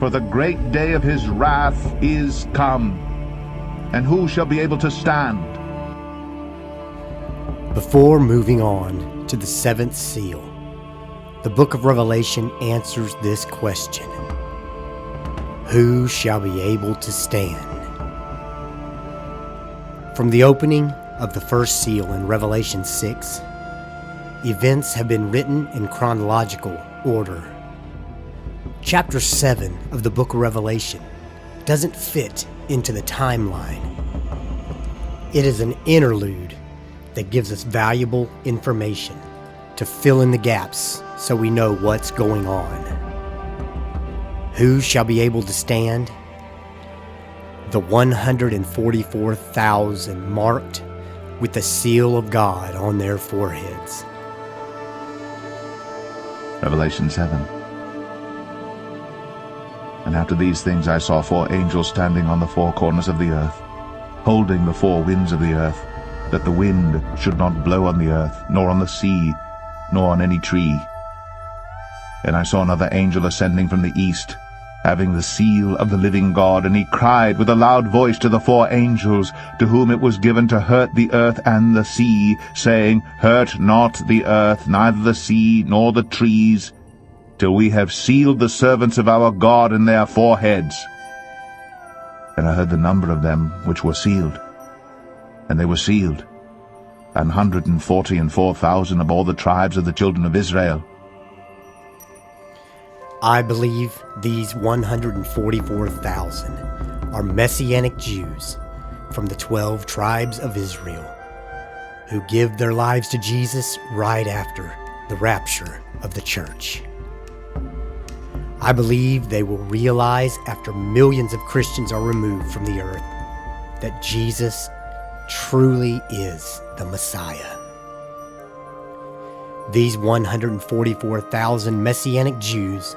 for the great day of his wrath is come. And who shall be able to stand? Before moving on to the seventh seal, the book of Revelation answers this question: who shall be able to stand? From the opening of the first seal in Revelation 6, events have been written in chronological order. Chapter 7 of the book of Revelation doesn't fit into the timeline. It is an interlude that gives us valuable information to fill in the gaps so we know what's going on. Who shall be able to stand? The 144,000 marked with the seal of God on their foreheads. Revelation 7. And after these things I saw 4 angels standing on the 4 corners of the earth, holding the 4 winds of the earth, that the wind should not blow on the earth, nor on the sea, nor on any tree. And I saw another angel ascending from the east, having the seal of the living God, and he cried with a loud voice to the 4 angels, to whom it was given to hurt the earth and the sea, saying, Hurt not the earth, neither the sea, nor the trees, till we have sealed the servants of our God in their foreheads. And I heard the number of them which were sealed, and they were sealed, 144,000 of all the tribes of the children of Israel. I believe these 144,000 are Messianic Jews from the 12 tribes of Israel who give their lives to Jesus right after the rapture of the church. I believe they will realize after millions of Christians are removed from the earth that Jesus truly is the Messiah. These 144,000 Messianic Jews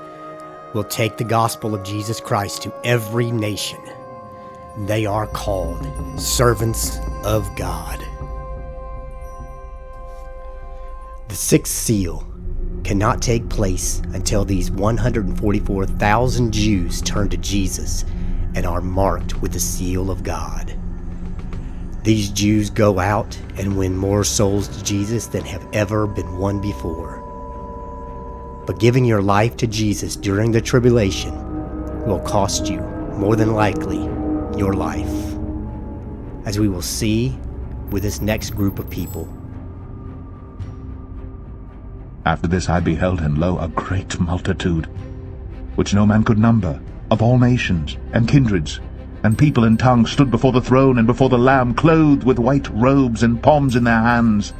will take the gospel of Jesus Christ to every nation. They are called servants of God. The sixth seal cannot take place until these 144,000 Jews turn to Jesus and are marked with the seal of God. These Jews go out and win more souls to Jesus than have ever been won before. But giving your life to Jesus during the tribulation will cost you, more than likely, your life, as we will see with this next group of people. After this I beheld, and lo, a great multitude, which no man could number, of all nations, and kindreds, and people and tongues, stood before the throne and before the Lamb, clothed with white robes and palms in their hands,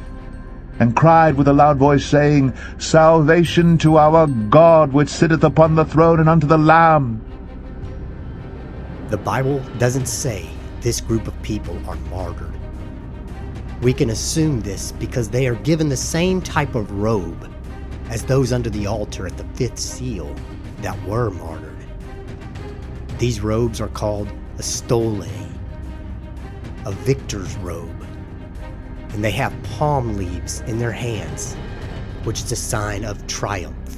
and cried with a loud voice, saying, Salvation to our God, which sitteth upon the throne, and unto the Lamb. The Bible doesn't say this group of people are martyred. We can assume this because they are given the same type of robe as those under the altar at the fifth seal that were martyred. These robes are called a stole, a victor's robe, and they have palm leaves in their hands, which is a sign of triumph.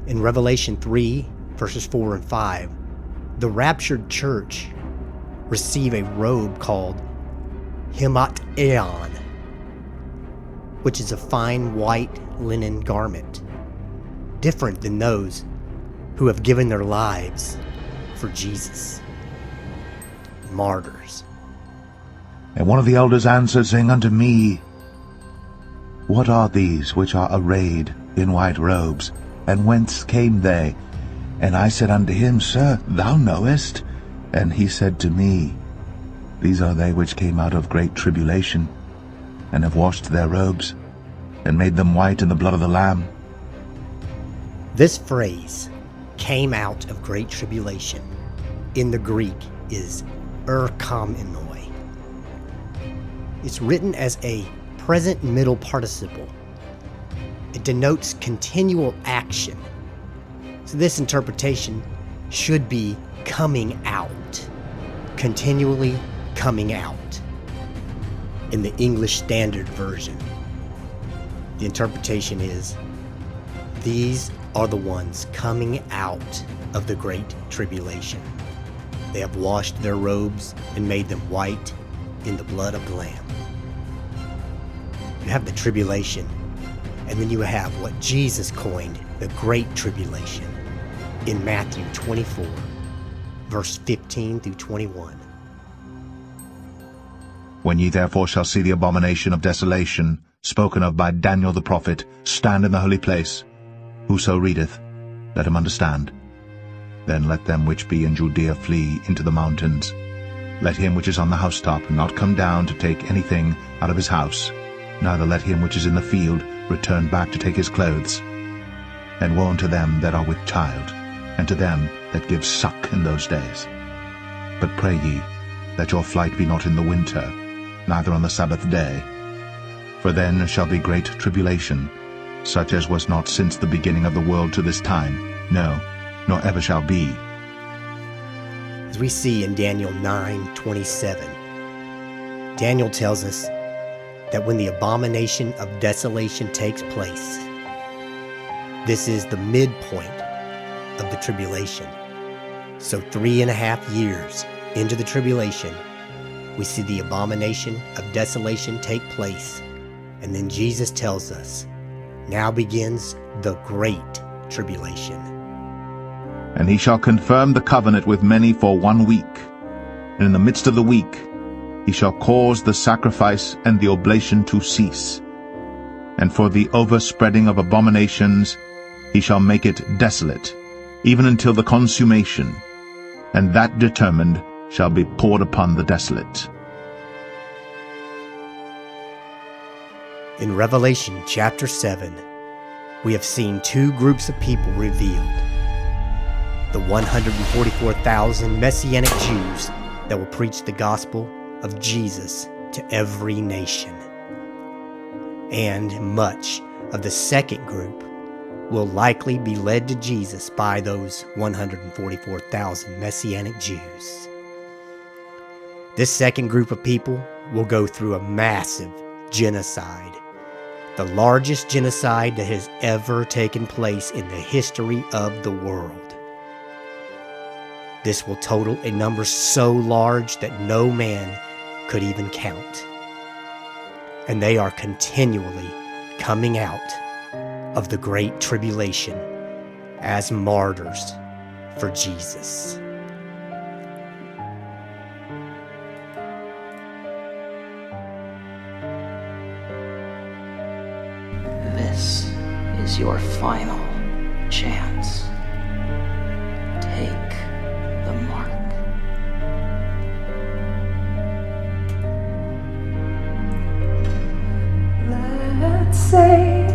In Revelation 3, verses 4 and 5, the raptured church receive a robe called Himat-Eon, which is a fine white linen garment, different than those who have given their lives for Jesus. Martyrs. And one of the elders answered, saying unto me, What are these which are arrayed in white robes, and whence came they? And I said unto him, Sir, thou knowest. And he said to me, These are they which came out of great tribulation, and have washed their robes, and made them white in the blood of the Lamb. This phrase, came out of great tribulation, in the Greek is erchamenoi. It's written as a present middle participle. It denotes continual action. So this interpretation should be coming out, continually coming out. In the English Standard Version, the interpretation is, these are the ones coming out of the Great Tribulation. They have washed their robes and made them white in the blood of the Lamb. You have the tribulation, and then you have what Jesus coined the Great Tribulation in Matthew 24, verse 15 through 21. When ye therefore shall see the abomination of desolation, spoken of by Daniel the prophet, stand in the holy place, whoso readeth, let him understand. Then let them which be in Judea flee into the mountains. Let him which is on the housetop not come down to take anything out of his house, neither let him which is in the field return back to take his clothes. And woe unto them that are with child, and to them that give suck in those days. But pray ye, that your flight be not in the winter, neither on the Sabbath day. For then shall be great tribulation, such as was not since the beginning of the world to this time, no, nor ever shall be. As we see in Daniel 9:27, Daniel tells us that when the abomination of desolation takes place, this is the midpoint of the tribulation. So 3.5 years into the tribulation, we see the abomination of desolation take place, and then Jesus tells us, now begins the Great Tribulation. And he shall confirm the covenant with many for 1 week, and in the midst of the week he shall cause the sacrifice and the oblation to cease. And for the overspreading of abominations he shall make it desolate, even until the consummation, and that determined shall be poured upon the desolate. In Revelation chapter 7, we have seen two groups of people revealed. The 144,000 Messianic Jews that will preach the gospel of Jesus to every nation. And much of the second group will likely be led to Jesus by those 144,000 Messianic Jews. This second group of people will go through a massive genocide, the largest genocide that has ever taken place in the history of the world. This will total a number so large that no man could even count. And they are continually coming out of the Great Tribulation as martyrs for Jesus. This is your final chance. Take the mark. Let's say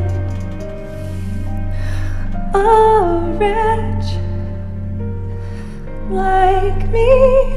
a wretch like me